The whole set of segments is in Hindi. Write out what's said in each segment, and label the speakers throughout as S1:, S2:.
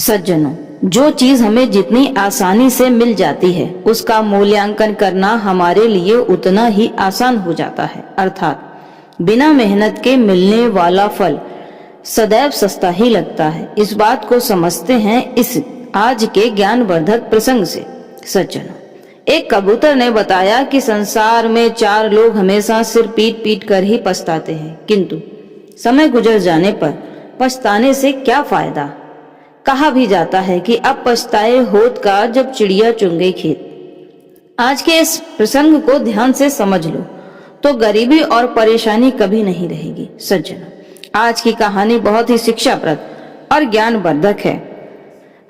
S1: सज्जनों, जो चीज हमें जितनी आसानी से मिल जाती है उसका मूल्यांकन करना हमारे लिए उतना ही आसान हो जाता है। अर्थात बिना मेहनत के मिलने वाला फल सदैव सस्ता ही लगता है। इस बात को समझते हैं इस आज के ज्ञानवर्धक प्रसंग से। सज्जनों, एक कबूतर ने बताया कि संसार में 4 लोग हमेशा सिर पीट पीट कर ही पछताते हैं, किंतु समय गुजर जाने पर पछताने से क्या फायदा। कहा भी जाता है कि अब पछताए होत का जब चिड़िया चुन गई खेत। आज के इस प्रसंग को ध्यान से समझ लो तो गरीबी और परेशानी कभी नहीं रहेगी। सज्जनों, आज की कहानी बहुत ही शिक्षाप्रद और ज्ञानवर्धक है।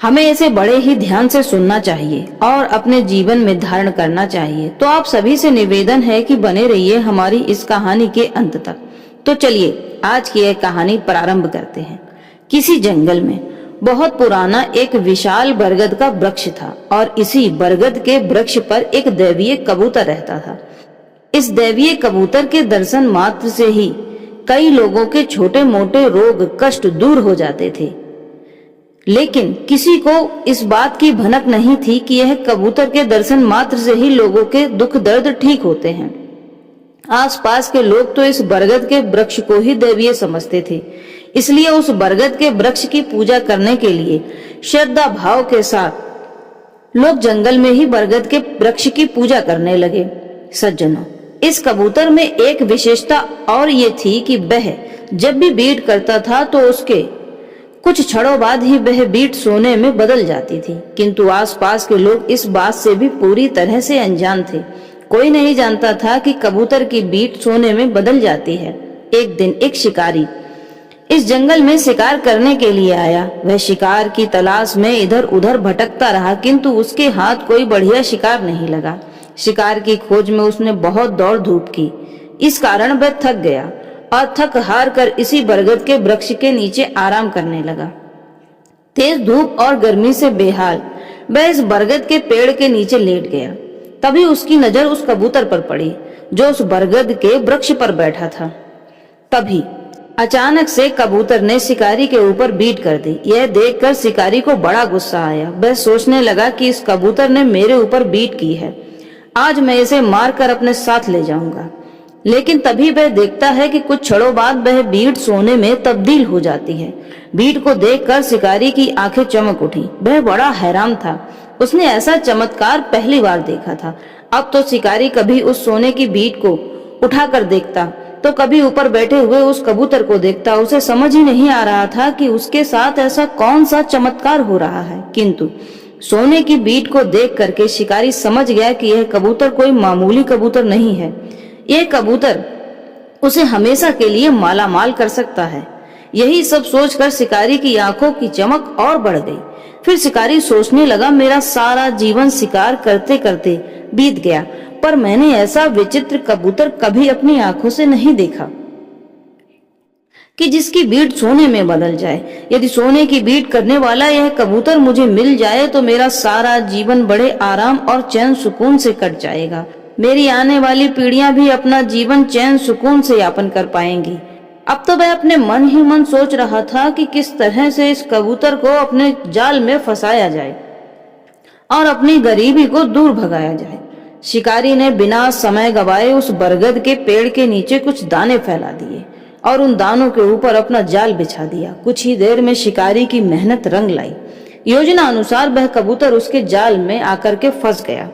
S1: हमें इसे बड़े ही ध्यान से सुनना चाहिए और अपने जीवन में धारण करना चाहिए। तो आप सभी से निवेदन है कि बने रहिए हमारी इस कहानी के अंत तक। तो चलिए आज की यह कहानी प्रारंभ करते हैं। किसी जंगल में बहुत पुराना एक विशाल बरगद का वृक्ष था और इसी बरगद के वृक्ष पर एक दैवीय कबूतर रहता था। इस दैवीय कबूतर के दर्शन मात्र से ही कई लोगों के छोटे मोटे रोग कष्ट दूर हो जाते थे, लेकिन किसी को इस बात की भनक नहीं थी कि यह कबूतर के दर्शन मात्र से ही लोगों के दुख दर्द ठीक होते हैं। आसपास के लोग तो इस बरगद के वृक्ष को ही दैवीय समझते थे, इसलिए उस बरगद के वृक्ष की पूजा करने के लिए श्रद्धा भाव के साथ लोग जंगल में ही बरगद के वृक्ष की पूजा करने लगे। सज्जनों, इस कबूतर में एक विशेषता और ये थी कि वह जब भी बीट करता था तो उसके कुछ क्षणों बाद ही वह बीट सोने में बदल जाती थी, किंतु आसपास के लोग इस बात से भी पूरी तरह से अनजान थे। कोई नहीं जानता था कि कबूतर की बीट सोने में बदल जाती है। एक दिन एक शिकारी इस जंगल में शिकार करने के लिए आया। वह शिकार की तलाश में इधर उधर भटकता रहा, किंतु उसके हाथ कोई बढ़िया शिकार नहीं लगा। शिकार की खोज में उसने बहुत दौड़ धूप की, इस कारण वह थक गया और थक हार कर इसी बरगद के वृक्ष के नीचे आराम करने लगा। तेज धूप और गर्मी से बेहाल वह इस बरगद के पेड़ के नीचे लेट गया। तभी उसकी नजर उस कबूतर पर पड़ी जो उस बरगद के वृक्ष पर बैठा था। तभी अचानक से कबूतर ने शिकारी के ऊपर बीट कर दी। यह देखकर शिकारी को बड़ा गुस्सा आया। वह सोचने लगा कि इस कबूतर ने मेरे ऊपर बीट की है, आज मैं इसे मारकर अपने साथ ले जाऊंगा। लेकिन तभी वह देखता है कि कुछ क्षणों बाद वह बीट सोने में तब्दील हो जाती है। बीट को देखकर शिकारी की आंखें चमक उठी। वह बड़ा हैरान था, उसने ऐसा चमत्कार पहली बार देखा था। अब तो शिकारी कभी उस सोने की बीट को उठाकर देखता तो कभी ऊपर बैठे हुए उस कबूतर को देखता। उसे समझ ही नहीं आ रहा था कि उसके साथ ऐसा कौन सा चमत्कार हो रहा है, किंतु सोने की बीट को देख करके शिकारी समझ गया कि यह कबूतर कोई मामूली कबूतर नहीं है। यह कबूतर उसे हमेशा के लिए माला माल कर सकता है। यही सब सोचकर शिकारी की आंखों की चमक और बढ़ गई। फिर शिकारी सोचने लगा, मेरा सारा जीवन शिकार करते करते बीत गया, पर मैंने ऐसा विचित्र कबूतर कभी अपनी आंखों से नहीं देखा कि जिसकी बीट सोने में बदल जाए। यदि सोने की बीट करने वाला यह कबूतर मुझे मिल जाए तो मेरा सारा जीवन बड़े आराम और चैन सुकून से कट जाएगा। मेरी आने वाली पीढ़ियां भी अपना जीवन चैन सुकून से यापन कर पाएंगी। अब तो वह अपने मन ही मन सोच रहा था कि किस तरह से इस कबूतर को अपने जाल में फंसाया जाए और अपनी गरीबी को दूर भगाया जाए। शिकारी ने बिना समय गवाए उस बरगद के पेड़ के नीचे कुछ दाने फैला दिए और उन दानों के ऊपर अपना जाल बिछा दिया। कुछ ही देर में शिकारी की मेहनत रंग लाई। योजना अनुसार वह कबूतर उसके जाल में आकर के फंस गया।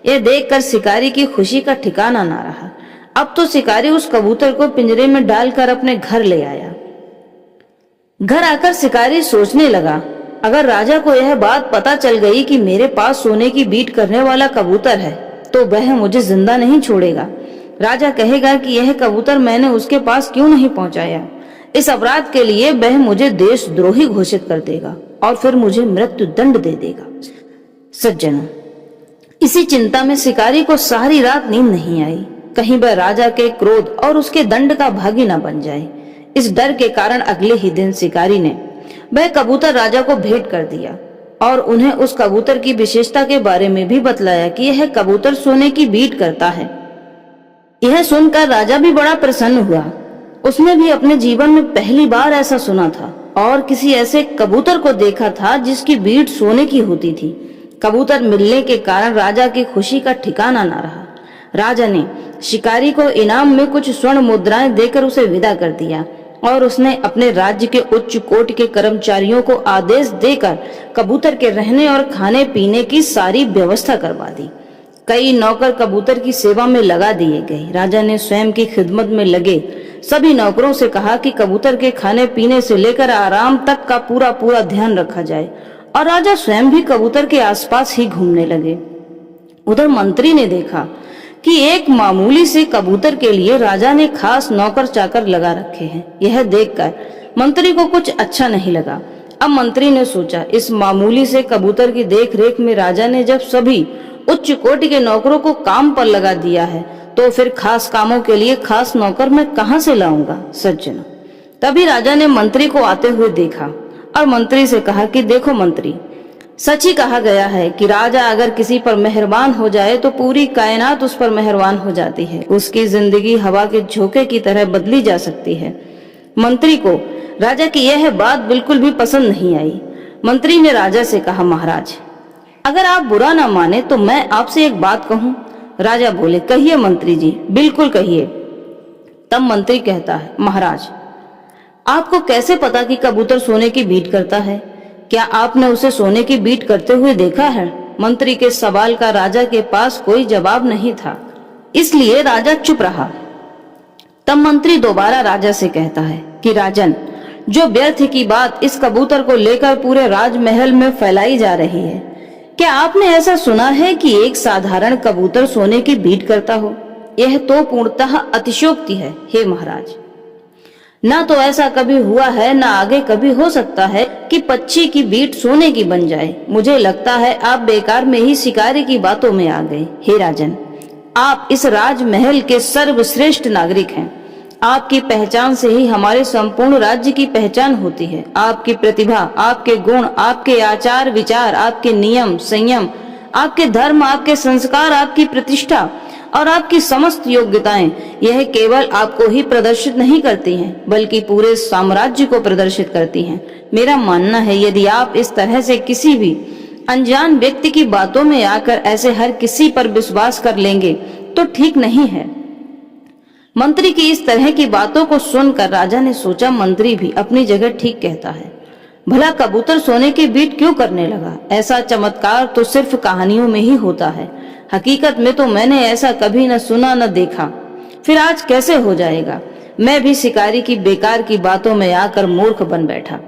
S1: यह देखकर शिकारी की खुशी का ठिकाना ना रहा। अब तो शिकारी उस कबूतर को पिंजरे में डालकर अपने घर ले आया। घर आकर शिकारी सोचने लगा, अगर राजा को यह बात पता चल गई कि मेरे पास सोने की बीट करने वाला कबूतर है तो वह मुझे जिंदा नहीं छोड़ेगा। राजा कहेगा कि यह कबूतर मैंने उसके पास क्यों नहीं पहुंचाया। इस अपराध के लिए वह मुझे देशद्रोही घोषित कर देगा और फिर मुझे मृत्यु दंड दे देगा। सज्जनों, इसी चिंता में शिकारी को सारी रात नींद नहीं आई। कहीं वह राजा के क्रोध और उसके दंड का भागी न बन जाए। इस डर के कारण अगले ही दिन शिकारी ने वह कबूतर राजा को भेंट कर दिया और उन्हें उस कबूतर की विशेषता के बारे में भी बतलाया कि यह कबूतर सोने की बीट करता है। यह सुनकर राजा भी बड़ा प्रसन्न हुआ। उसने भी अपने जीवन में पहली बार ऐसा सुना था और किसी ऐसे कबूतर को देखा था जिसकी बीट सोने की होती थी। कबूतर मिलने के कारण राजा की खुशी का ठिकाना न रहा। राजा ने शिकारी को इनाम में कुछ स्वर्ण मुद्राएं देकर उसे विदा कर दिया और उसने अपने राज्य के उच्च कोटि के कर्मचारियों को आदेश देकर कबूतर के रहने और खाने पीने की सारी व्यवस्था करवा दी। कई नौकर कबूतर की सेवा में लगा दिए गए। राजा ने स्वयं की खिदमत में लगे सभी नौकरों से कहा कि कबूतर के खाने पीने से लेकर आराम तक का पूरा पूरा ध्यान रखा जाए, और राजा स्वयं भी कबूतर के आसपास ही घूमने लगे। उधर मंत्री ने देखा कि एक मामूली से कबूतर के लिए राजा ने खास नौकर चाकर लगा रखे हैं। यह देखकर मंत्री को कुछ अच्छा नहीं लगा। अब मंत्री ने सोचा, इस मामूली से कबूतर की देखरेख में राजा ने जब सभी उच्च कोटि के नौकरों को काम पर लगा दिया है, तो फिर खास कामों के लिए खास नौकर मैं कहां से लाऊंगा। सज्जनों, तभी राजा ने मंत्री को आते हुए देखा और मंत्री से कहा कि देखो मंत्री, सच ही कहा गया है कि राजा अगर किसी पर मेहरबान हो जाए तो पूरी कायनात उस पर मेहरबान हो जाती है। उसकी जिंदगी हवा के झोंके की तरह बदली जा सकती है। मंत्री को राजा की यह बात बिल्कुल भी पसंद नहीं आई। मंत्री ने राजा से कहा, महाराज, अगर आप बुरा ना माने तो मैं आपसे एक बात कहूं। राजा बोले, कहिए मंत्री जी, बिल्कुल कहिए। तब मंत्री कहता है, महाराज, आपको कैसे पता कि कबूतर सोने की बीट करता है? क्या आपने उसे सोने की बीट करते हुए देखा है? मंत्री के सवाल का राजा के पास कोई जवाब नहीं था, इसलिए राजा चुप रहा। तब मंत्री दोबारा राजा से कहता है कि राजन, जो व्यर्थ की बात इस कबूतर को लेकर पूरे राजमहल में फैलाई जा रही है, क्या आपने ऐसा सुना है कि एक साधारण कबूतर सोने की बीट करता हो? यह तो पूर्णतः अतिशयोक्ति है, हे महाराज। ना तो ऐसा कभी हुआ है, ना आगे कभी हो सकता है कि पक्षी की बीट सोने की बन जाए। मुझे लगता है आप बेकार में ही शिकारी की बातों में आ गए। हे राजन, आप इस राजमहल के सर्वश्रेष्ठ नागरिक हैं। आपकी पहचान से ही हमारे संपूर्ण राज्य की पहचान होती है। आपकी प्रतिभा, आपके गुण, आपके आचार विचार, आपके नियम संयम, आपके धर्म, आपके संस्कार, आपकी प्रतिष्ठा और आपकी समस्त योग्यताएं, यह केवल आपको ही प्रदर्शित नहीं करती हैं, बल्कि पूरे साम्राज्य को प्रदर्शित करती हैं। मेरा मानना है, यदि आप इस तरह से किसी भी अनजान व्यक्ति की बातों में आकर ऐसे हर किसी पर विश्वास कर लेंगे तो ठीक नहीं है। मंत्री की इस तरह की बातों को सुनकर राजा ने सोचा, मंत्री भी अपनी जगह ठीक कहता है। भला कबूतर सोने की बीट क्यों करने लगा? ऐसा चमत्कार तो सिर्फ कहानियों में ही होता है। हकीकत में तो मैंने ऐसा कभी न सुना न देखा। फिर आज कैसे हो जाएगा? मैं भी शिकारी की बेकार की बातों में आकर मूर्ख बन बैठा।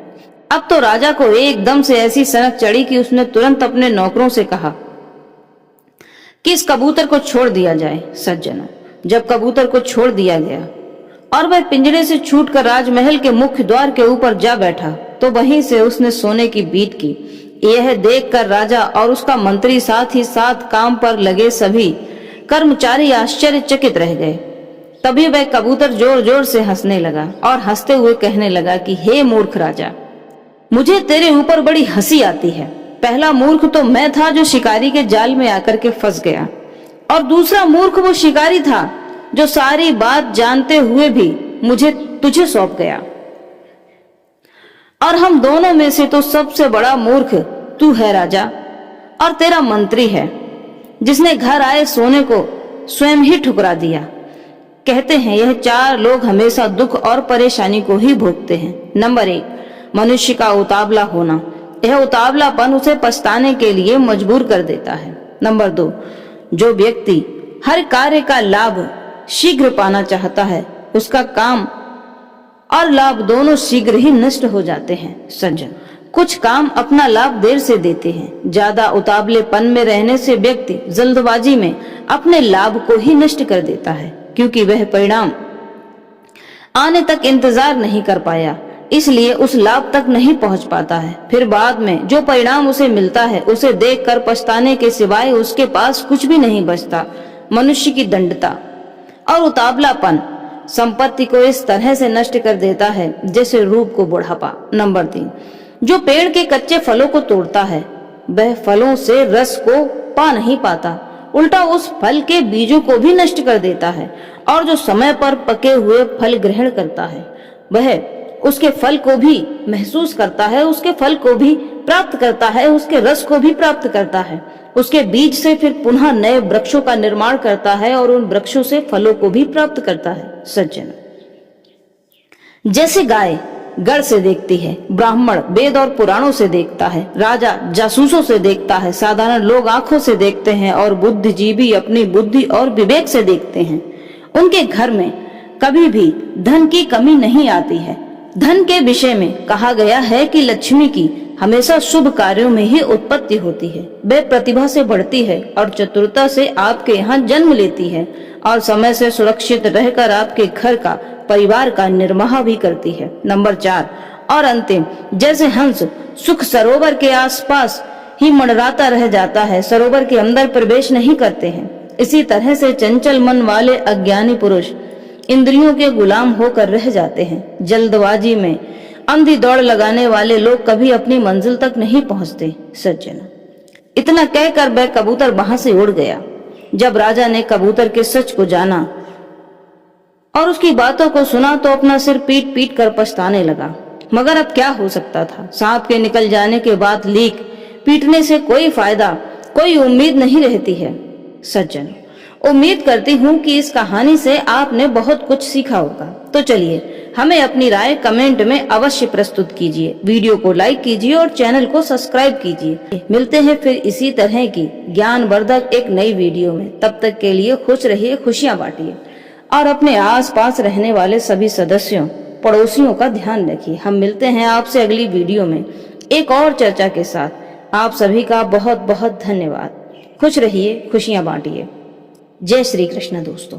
S1: अब तो राजा को एकदम से ऐसी सनक चढ़ी कि उसने तुरंत अपने नौकरों से कहा कि इस कबूतर को छोड़ दिया जाए। सज्जनों, जब कबूतर को छोड़ दिया गया और वह पिंजरे से छूटकर राजमहल के मुख्य द्वार के ऊपर जा बैठा, तो वहीं से उसने सोने की बीट की। यह देखकर राजा और उसका मंत्री, साथ ही साथ काम पर लगे सभी कर्मचारी आश्चर्यचकित रह गए। तभी वह कबूतर जोर जोर से हंसने लगा और हंसते हुए कहने लगा कि हे मूर्ख राजा, मुझे तेरे ऊपर बड़ी हंसी आती है। पहला मूर्ख तो मैं था जो शिकारी के जाल में आकर के फंस गया, और दूसरा मूर्ख वो शिकारी था जो सारी बात जानते हुए भी मुझे तुझे सौंप गया। और हम दोनों में से तो सबसे बड़ा मूर्ख तू है राजा, और तेरा मंत्री है जिसने घर आए सोने को स्वयं ही ठुकरा दिया। कहते हैं यह चार लोग हमेशा दुख और परेशानी को ही भोगते हैं। नंबर 1, मनुष्य का उतावला होना। यह उतावलापन उसे पछताने के लिए मजबूर कर देता है। नंबर 2, जो व्यक्ति हर कार्य का लाभ शीघ्र पाना चाहता है, उसका काम और लाभ दोनों शीघ्र ही नष्ट हो जाते हैं। सज्जन, कुछ काम अपना लाभ देर से देते हैं। ज्यादा उतावलेपन में रहने से व्यक्ति जल्दबाजी में अपने लाभ को ही नष्ट कर देता है, क्योंकि वह परिणाम आने तक इंतजार नहीं कर पाया, इसलिए उस लाभ तक नहीं पहुंच पाता है। फिर बाद में जो परिणाम उसे मिलता है, उसे देखकर पछताने के सिवाय उसके पास कुछ भी नहीं बचता। मनुष्य की दंडता और उतावलापन संपत्ति को इस तरह से नष्ट कर देता है जैसे रूप को बुढ़ापा। नंबर 3, जो पेड़ के कच्चे फलों को तोड़ता है, वह फलों से रस को पा नहीं पाता, उल्टा उस फल के बीजों को भी नष्ट कर देता है। और जो समय पर पके हुए फल ग्रहण करता है, वह उसके फल को भी महसूस करता है, उसके फल को भी प्राप्त करता है, उसके रस को भी प्राप्त करता है, उसके बीज से फिर पुनः नए वृक्षों का निर्माण करता है और उन वृक्षों से फलों को भी प्राप्त करता है। सज्जन, जैसे गाय गढ़ से देखती है, ब्राह्मण वेद और पुराणों से देखता है, राजा जासूसों से देखता है, साधारण लोग आंखों से देखते हैं और बुद्धिजीवी अपनी बुद्धि और विवेक से देखते हैं, उनके घर में कभी भी धन की कमी नहीं आती है। धन के विषय में कहा गया है कि लक्ष्मी की हमेशा शुभ कार्यों में ही उत्पत्ति होती है। वह प्रतिभा से बढ़ती है और चतुरता से आपके यहाँ जन्म लेती है और समय से सुरक्षित रहकर आपके घर का, परिवार का निर्वाह भी करती है। नंबर 4 और अंतिम, जैसे हंस सुख सरोवर के आसपास ही मंडराता रह जाता है, सरोवर के अंदर प्रवेश नहीं करते हैं, इसी तरह से चंचल मन वाले अज्ञानी पुरुष इंद्रियों के गुलाम होकर रह जाते हैं। जल्दबाजी में अंधी दौड़ लगाने वाले लोग कभी अपनी मंजिल तक नहीं पहुंचते। सज्जन, इतना कहकर वह कबूतर वहां से उड़ गया। जब राजा ने कबूतर के सच को जाना और उसकी बातों को सुना तो अपना सिर पीट पीट कर पछताने लगा, मगर अब क्या हो सकता था। सांप के निकल जाने के बाद लीक पीटने से कोई फायदा, कोई उम्मीद नहीं रहती है। सज्जन, उम्मीद करती हूँ कि इस कहानी से आपने बहुत कुछ सीखा होगा। तो चलिए हमें अपनी राय कमेंट में अवश्य प्रस्तुत कीजिए, वीडियो को लाइक कीजिए और चैनल को सब्सक्राइब कीजिए। मिलते हैं फिर इसी तरह की ज्ञानवर्धक एक नई वीडियो में। तब तक के लिए खुश रहिए, खुशियां बांटिए और अपने आसपास रहने वाले सभी सदस्यों, पड़ोसियों का ध्यान रखिए। हम मिलते हैं आपसे अगली वीडियो में एक और चर्चा के साथ। आप सभी का बहुत बहुत धन्यवाद। खुश रहिए, खुशियां बांटिए। जय श्री कृष्ण दोस्तों।